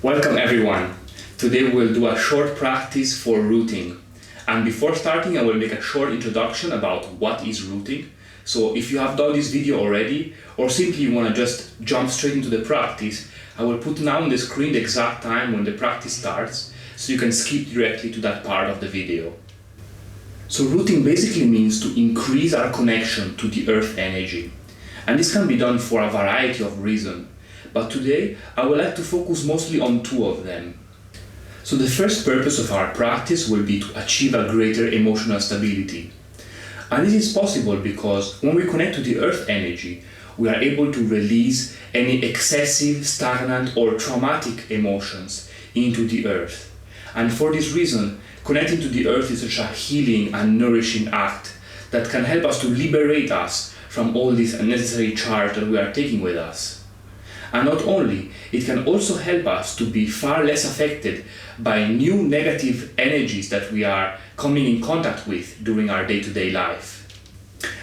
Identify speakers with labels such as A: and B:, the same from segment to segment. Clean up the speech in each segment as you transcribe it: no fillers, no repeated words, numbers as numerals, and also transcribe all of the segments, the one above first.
A: Welcome everyone. Today we'll do a short practice for rooting. And before starting, I will make a short introduction about what is rooting. So if you have done this video already, or simply you want to just jump straight into the practice, I will put now on the screen the exact time when the practice starts, so you can skip directly to that part of the video. So rooting basically means to increase our connection to the earth energy. And this can be done for a variety of reasons. But today, I would like to focus mostly on two of them. So the first purpose of our practice will be to achieve a greater emotional stability. And this is possible because when we connect to the earth energy, we are able to release any excessive, stagnant or traumatic emotions into the earth. And for this reason, connecting to the earth is such a healing and nourishing act that can help us to liberate us from all this unnecessary charge that we are taking with us. And not only, it can also help us to be far less affected by new negative energies that we are coming in contact with during our day-to-day life.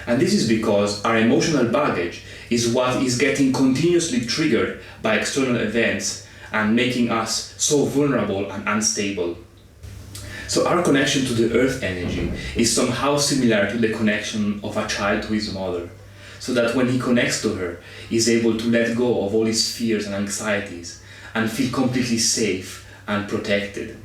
A: And this is because our emotional baggage is what is getting continuously triggered by external events and making us so vulnerable and unstable. So our connection to the earth energy is somehow similar to the connection of a child to his mother. So that when he connects to her, he's able to let go of all his fears and anxieties and feel completely safe and protected.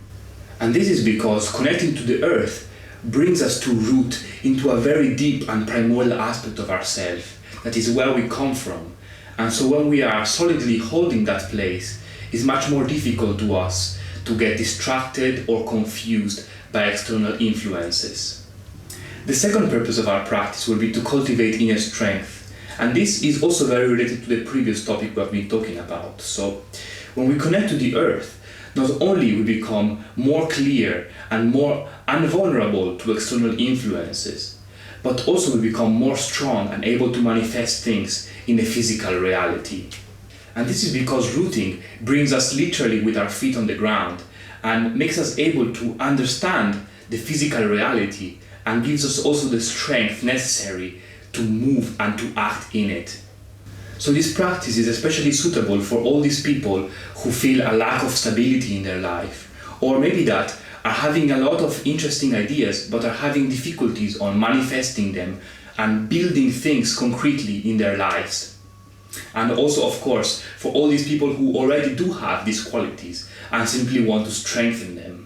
A: And this is because connecting to the earth brings us to root into a very deep and primordial aspect of ourselves, that is where we come from. And so when we are solidly holding that place, it's much more difficult to us to get distracted or confused by external influences. The second purpose of our practice will be to cultivate inner strength, and this is also very related to the previous topic we have been talking about. So, when we connect to the earth, not only we become more clear and more invulnerable to external influences, but also we become more strong and able to manifest things in the physical reality. And this is because rooting brings us literally with our feet on the ground and makes us able to understand the physical reality and gives us also the strength necessary to move and to act in it. So this practice is especially suitable for all these people who feel a lack of stability in their life, or maybe that are having a lot of interesting ideas but are having difficulties on manifesting them and building things concretely in their lives. And also, of course, for all these people who already do have these qualities and simply want to strengthen them.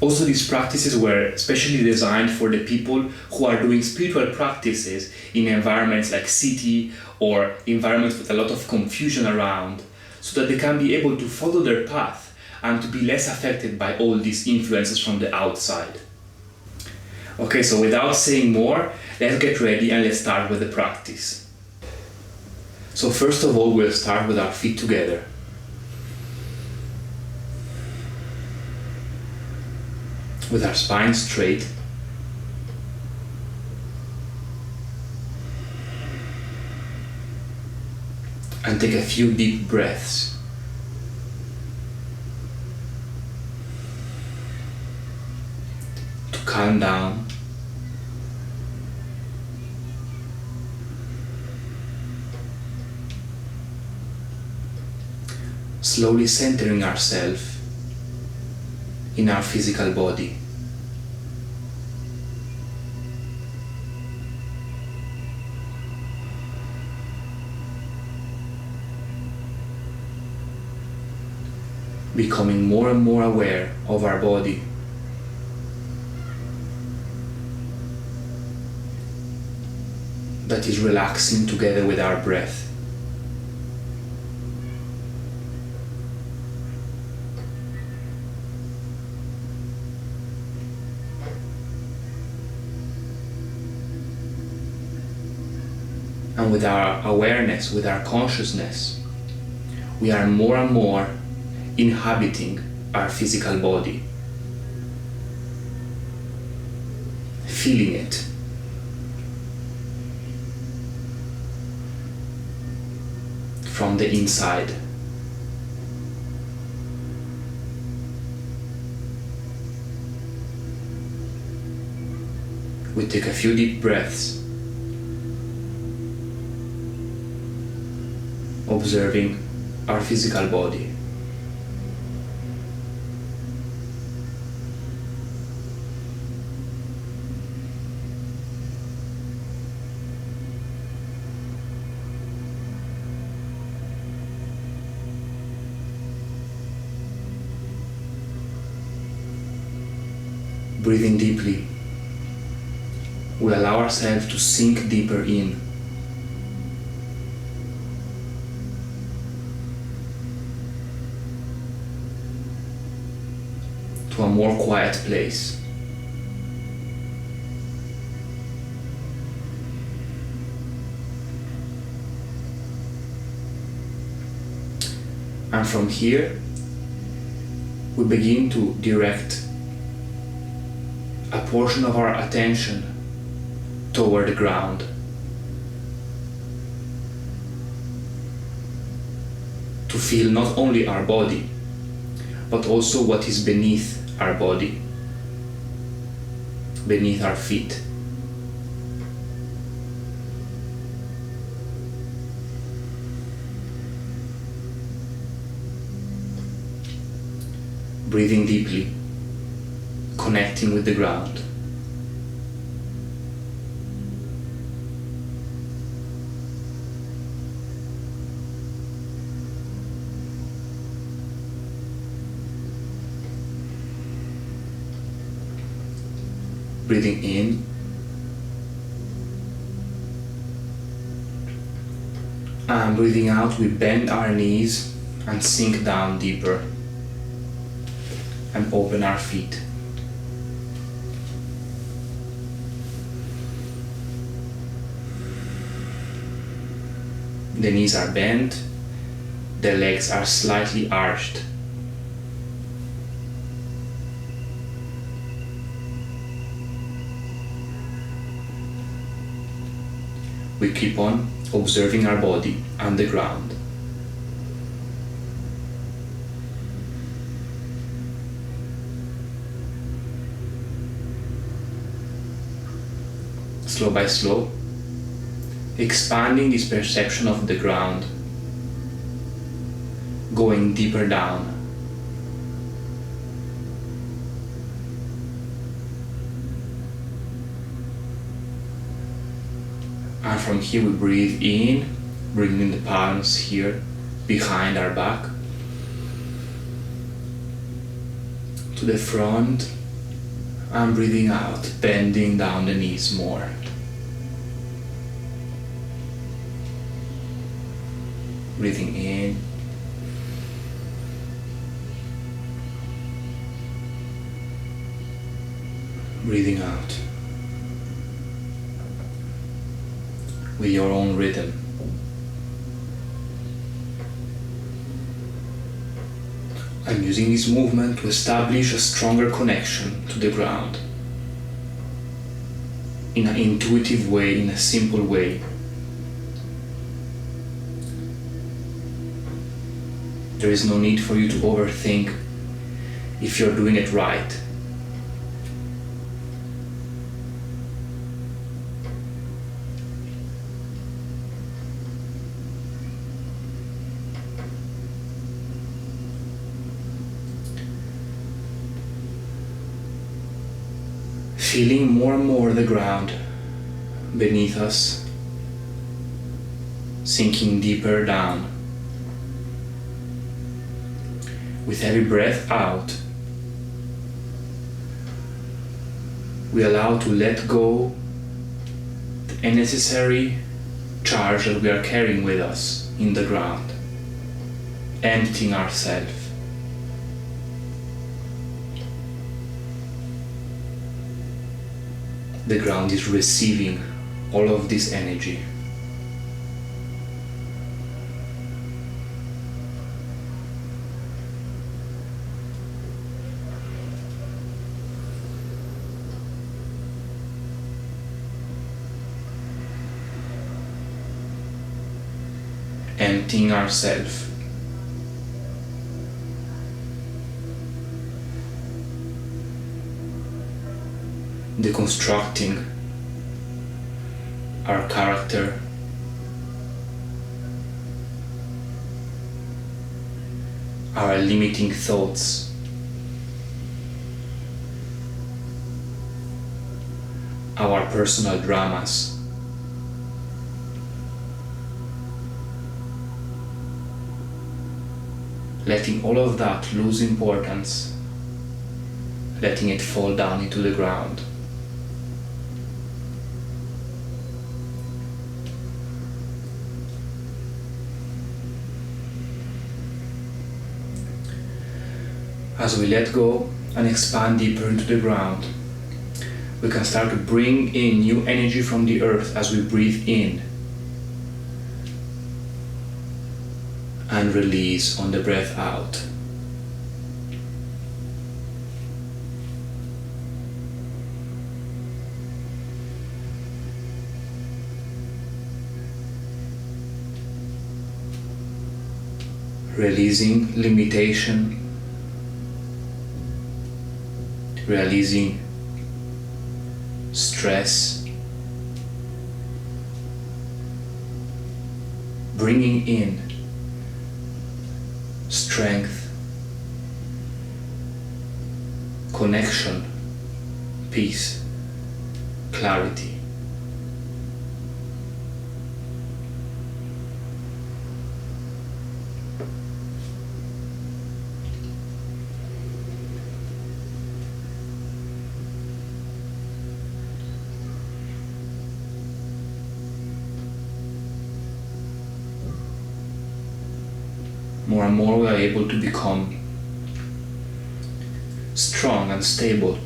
A: Also, these practices were especially designed for the people who are doing spiritual practices in environments like city or environments with a lot of confusion around, so that they can be able to follow their path and to be less affected by all these influences from the outside. Okay, so without saying more, let's get ready and let's start with the practice. So first of all, we'll start with our feet together. With our spine straight. And take a few deep breaths. To calm down. Slowly centering ourselves in our physical body. Becoming more and more aware of our body. That is relaxing together with our breath. And with our awareness, with our consciousness, we are more and more inhabiting our physical body, feeling it, from the inside. We take a few deep breaths, observing our physical body. Breathing deeply, we allow ourselves to sink deeper in. To a more quiet place. And from here, we begin to direct a portion of our attention toward the ground. To feel not only our body, but also what is beneath our body, beneath our feet. Breathing deeply, connecting with the ground. Breathing in and breathing out, we bend our knees and sink down deeper and open our feet. The knees are bent, the legs are slightly arched. We keep on observing our body and the ground. Slow by slow, expanding this perception of the ground, going deeper down. And from here we breathe in, bringing the palms here behind our back to the front, and breathing out, bending down the knees more. Breathing in, breathing out with your own rhythm. I'm using this movement to establish a stronger connection to the ground in an intuitive way, in a simple way. There is no need for you to overthink if you're doing it right. Feeling more and more the ground beneath us, sinking deeper down. With every breath out, we allow to let go the unnecessary charge that we are carrying with us in the ground, emptying ourselves. The ground is receiving all of this energy. Emptying ourselves. Deconstructing our character, our limiting thoughts, our personal dramas. Letting all of that lose importance, letting it fall down into the ground. As we let go and expand deeper into the ground, we can start to bring in new energy from the earth as we breathe in and release on the breath out. Releasing limitation, releasing stress, bringing in strength, connection, peace, clarity. More and more we are able to become strong and stable.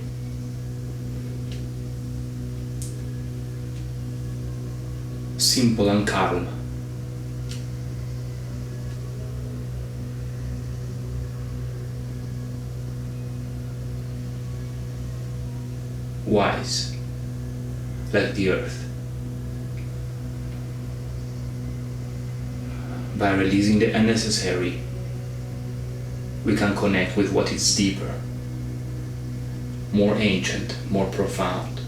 A: Simple and calm. Wise, like the earth. By releasing the unnecessary, we can connect with what is deeper, more ancient, more profound.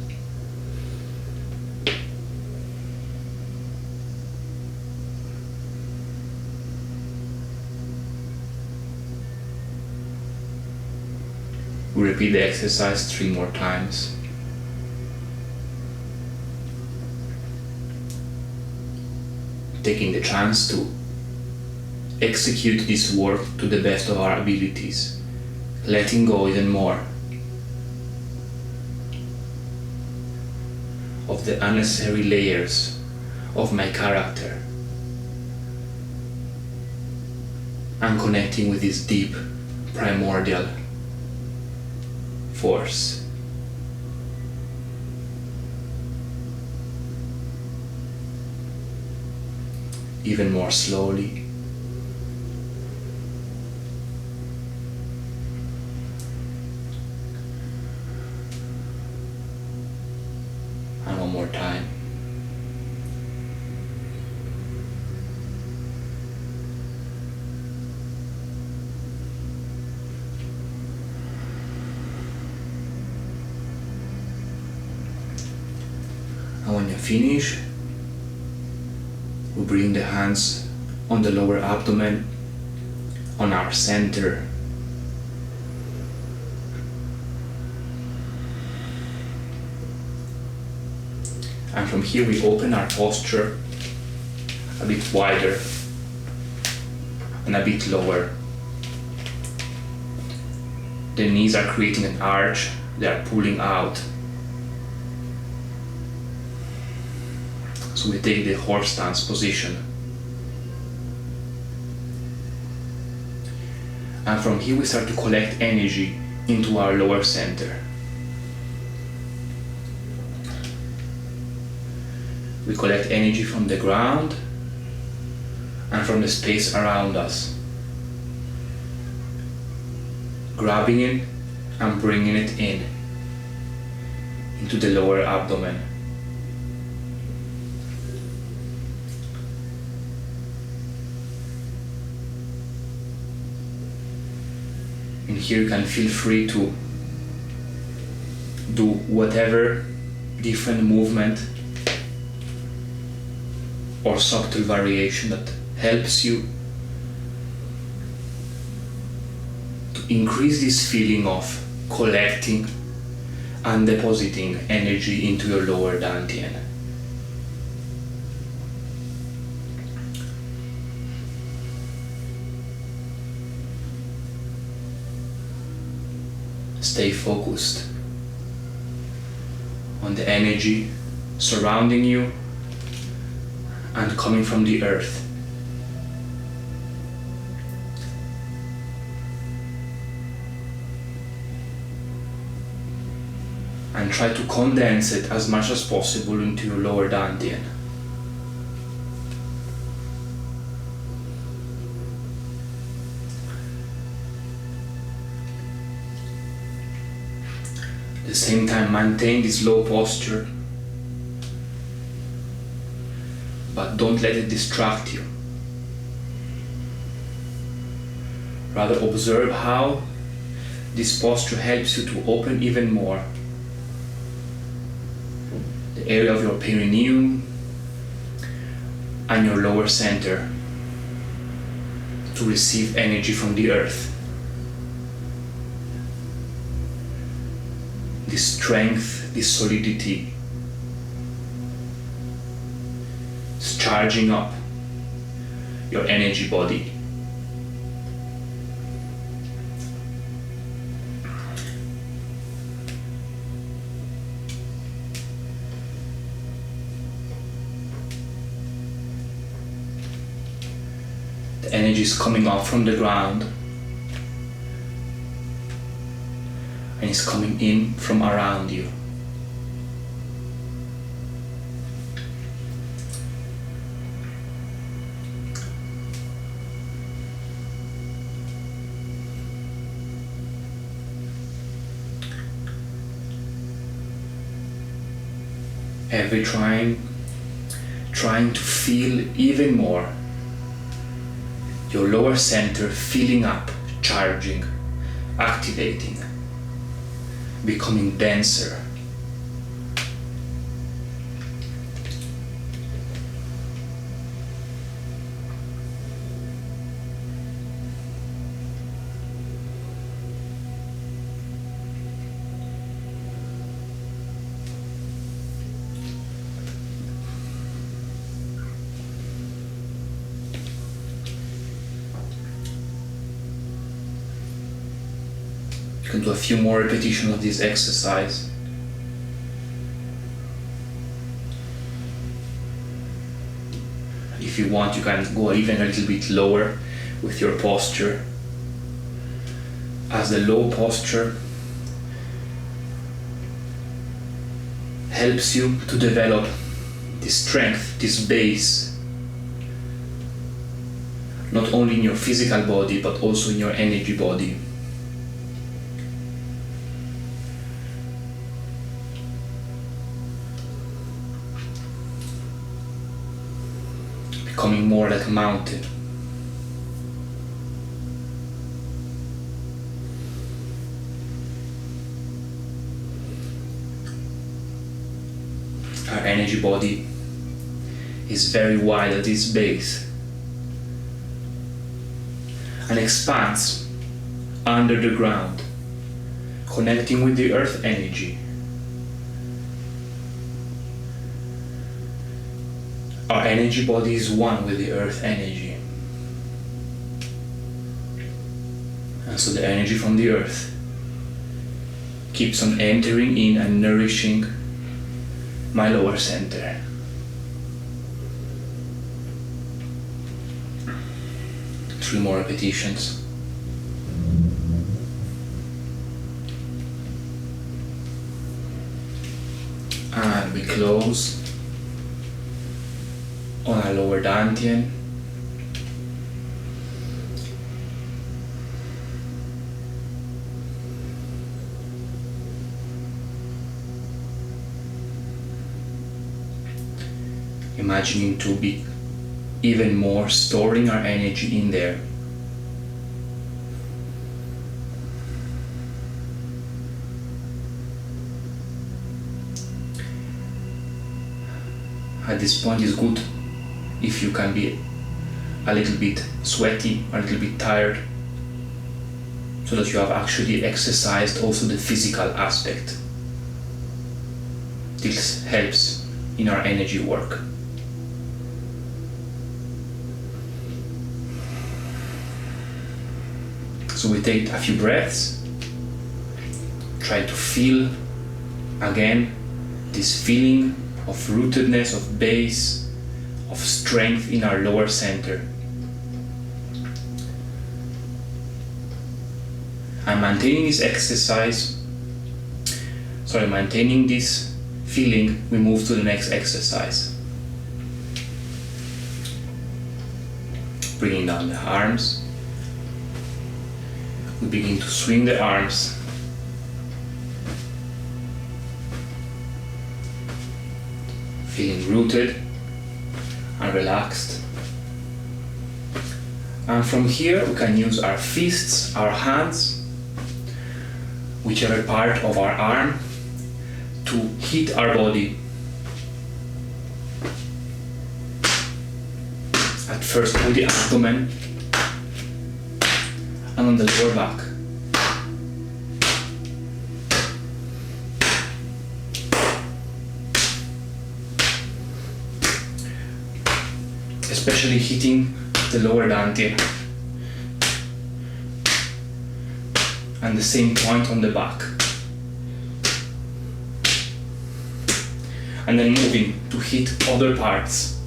A: We repeat the exercise 3 more times. Taking the chance to execute this work to the best of our abilities, letting go even more of the unnecessary layers of my character and connecting with this deep, primordial force. Even more slowly. And one more time. And when you finish, we bring the hands on the lower abdomen, on our center. And from here we open our posture a bit wider and a bit lower. The knees are creating an arch, they are pulling out. So we take the horse stance position. And from here we start to collect energy into our lower center. We collect energy from the ground and from the space around us, grabbing it and bringing it in into the lower abdomen. And here you can feel free to do whatever different movement or subtle variation that helps you to increase this feeling of collecting and depositing energy into your lower dantian. Stay focused on the energy surrounding you and coming from the earth. And try to condense it as much as possible into your lower dantian. At the same time, maintain this low posture, but don't let it distract you. Rather, observe how this posture helps you to open even more the area of your perineum and your lower center to receive energy from the earth. This strength, this solidity is charging up your energy body. The energy is coming up from the ground and is coming in from around you. Every trying to feel even more your lower center filling up, charging, activating, becoming denser. You can do a few more repetitions of this exercise. If you want, you can go even a little bit lower with your posture, as the low posture helps you to develop this strength, this base, not only in your physical body but also in your energy body. Becoming more like a mountain. Our energy body is very wide at its base and expands under the ground, connecting with the earth energy. Our energy body is one with the earth energy. And so the energy from the earth keeps on entering in and nourishing my lower center. Three more repetitions. And we close on our lower dantian. Imagining to be even more storing our energy in there. At this point, it's good if you can be a little bit sweaty or a little bit tired, so that you have actually exercised also the physical aspect. This helps in our energy work. So we take a few breaths try to feel again this feeling of rootedness, of base, of strength in our lower center. And maintaining this maintaining this feeling, we move to the next exercise. Bringing down the arms. We begin to swing the arms. Feeling rooted and relaxed. And from here we can use our fists, our hands, whichever part of our arm, to hit our body. At first with the abdomen and on the lower back. Especially hitting the lower dantian. And the same point on the back. And then moving to hit other parts.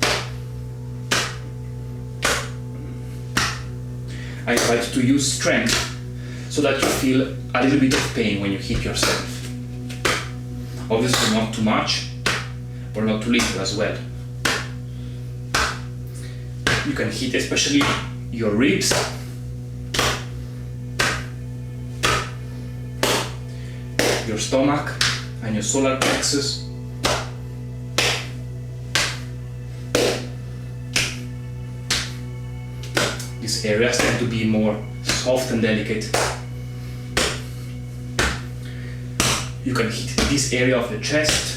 A: I try to use strength so that you feel a little bit of pain when you hit yourself. Obviously not too much, but not too little as well. You can hit especially your ribs, your stomach and your solar plexus. These areas tend to be more soft and delicate. You can hit this area of the chest.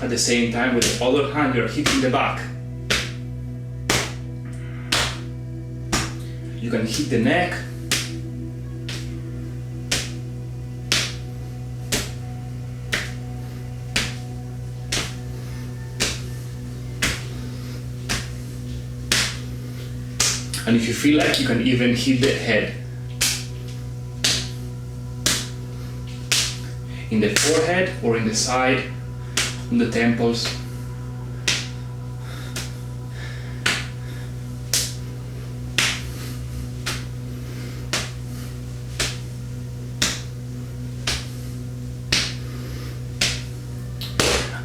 A: At the same time, with the other hand, you're hitting the back. You can hit the neck. And if you feel like, you can even hit the head. In the forehead or in the side, on the temples.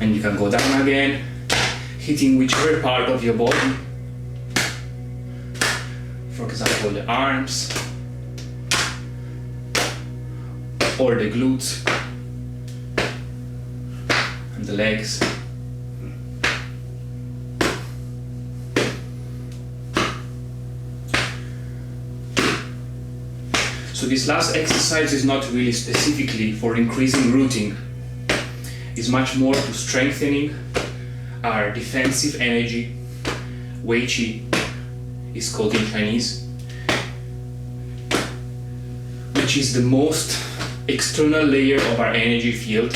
A: And you can go down again, hitting whichever part of your body. For example, the arms or the glutes and the legs. So this last exercise is not really specifically for increasing rooting. It's much more to strengthening our defensive energy. Wei Qi is called in Chinese, which is the most external layer of our energy field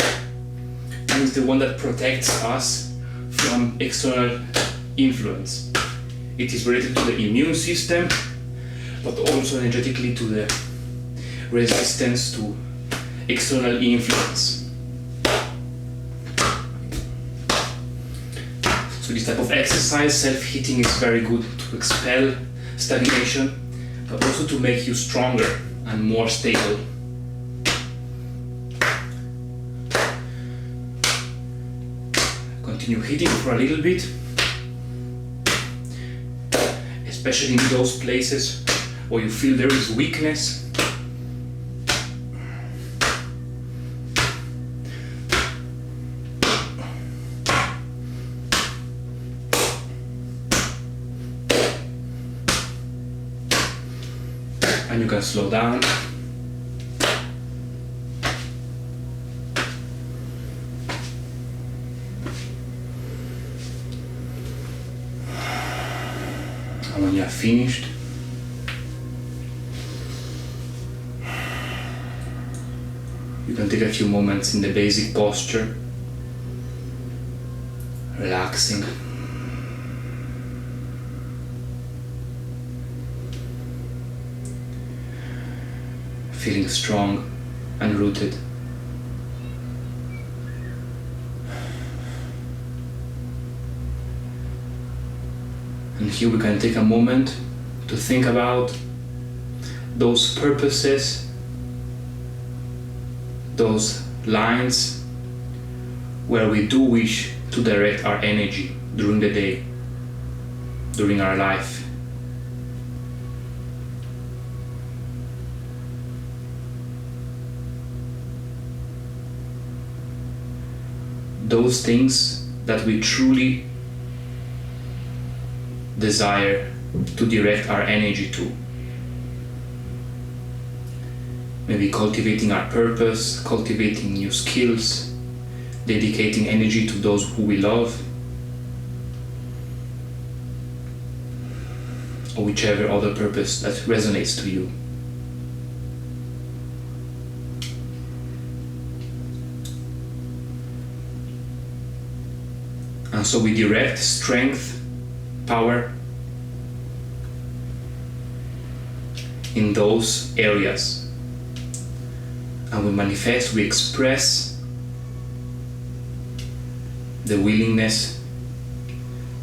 A: and is the one that protects us from external influence. It is related to the immune system, but also energetically to the resistance to external influence. So this type of exercise, self-hitting, is very good to expel stagnation, but also to make you stronger and more stable. Continue hitting for a little bit, especially in those places where you feel there is weakness. And you can slow down. And when you are finished, you can take a few moments in the basic posture, relaxing. feeling strong and rooted. And here we can take a moment to think about those purposes, those lines where we do wish to direct our energy during the day, during our life. Those things that we truly desire to direct our energy to. Maybe cultivating our purpose, cultivating new skills, dedicating energy to those who we love, or whichever other purpose that resonates to you. And so we direct strength, power in those areas. And we manifest, we express the willingness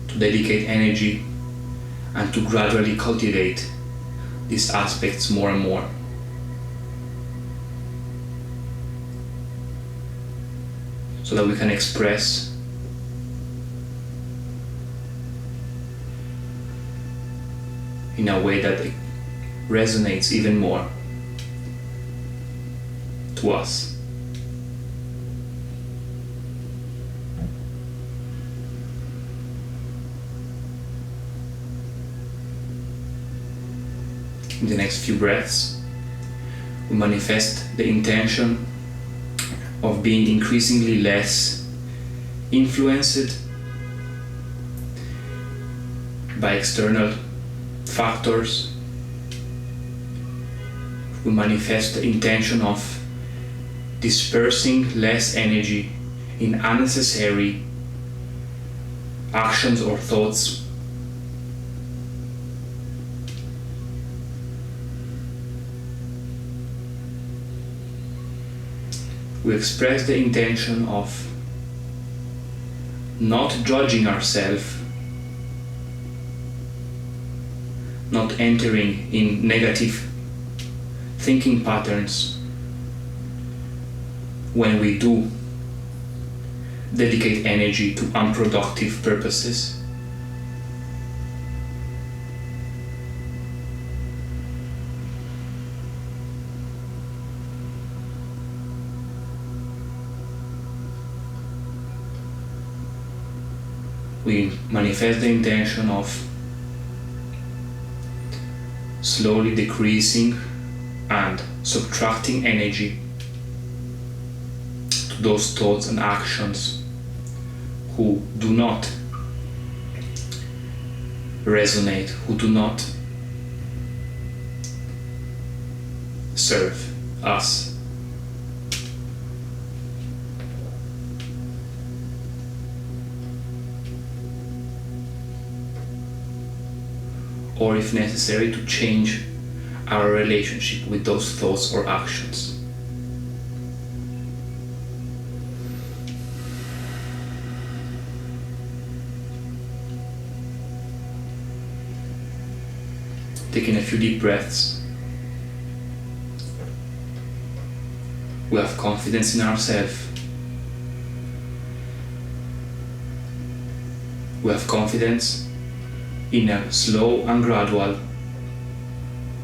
A: to dedicate energy and to gradually cultivate these aspects more and more. So that we can express in a way that it resonates even more to us. In the next few breaths, we manifest the intention of being increasingly less influenced by external factors. We manifest the intention of dispersing less energy in unnecessary actions or thoughts. We express the intention of not judging ourselves, not entering in negative thinking patterns when we do dedicate energy to unproductive purposes. We manifest the intention of slowly decreasing and subtracting energy to those thoughts and actions who do not resonate, who do not serve us. Or if necessary, to change our relationship with those thoughts or actions. Taking a few deep breaths. We have confidence in ourselves. We have confidence in a slow and gradual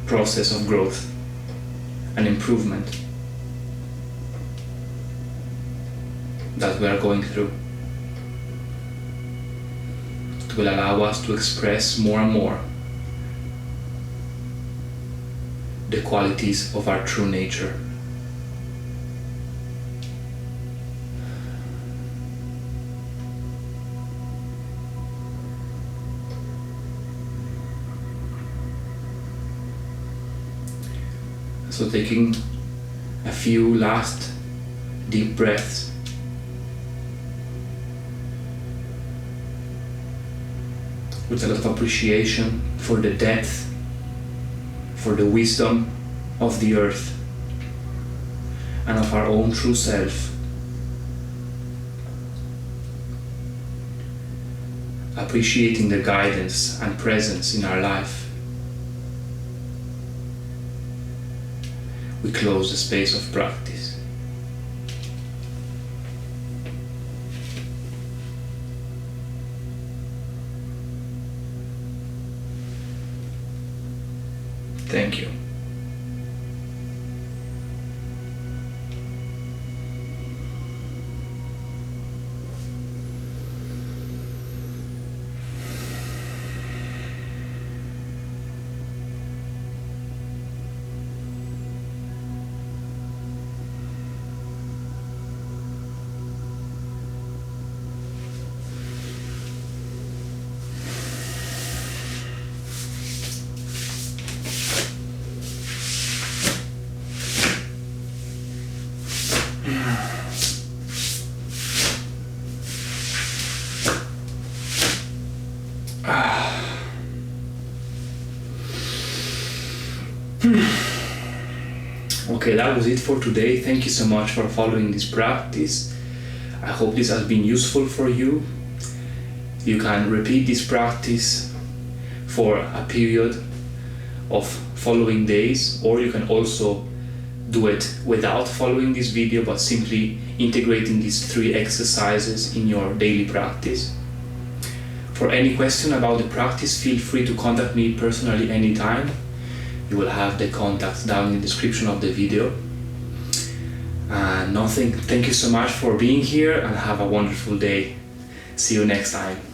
A: process of growth and improvement that we are going through. It will allow us to express more and more the qualities of our true nature. So taking a few last deep breaths. With a lot of appreciation for the depth, for the wisdom of the earth, and of our own true self. Appreciating the guidance and presence in our life. We close the space of practice. Thank you. Okay, that was it for today. Thank you so much for following this practice. I hope this has been useful for you. You can repeat this practice for a period of following days, or you can also do it without following this video, but simply integrating these 3 exercises in your daily practice. For any question about the practice, feel free to contact me personally anytime. You will have the contacts down in the description of the video. And thank you so much for being here, and have a wonderful day. See you next time.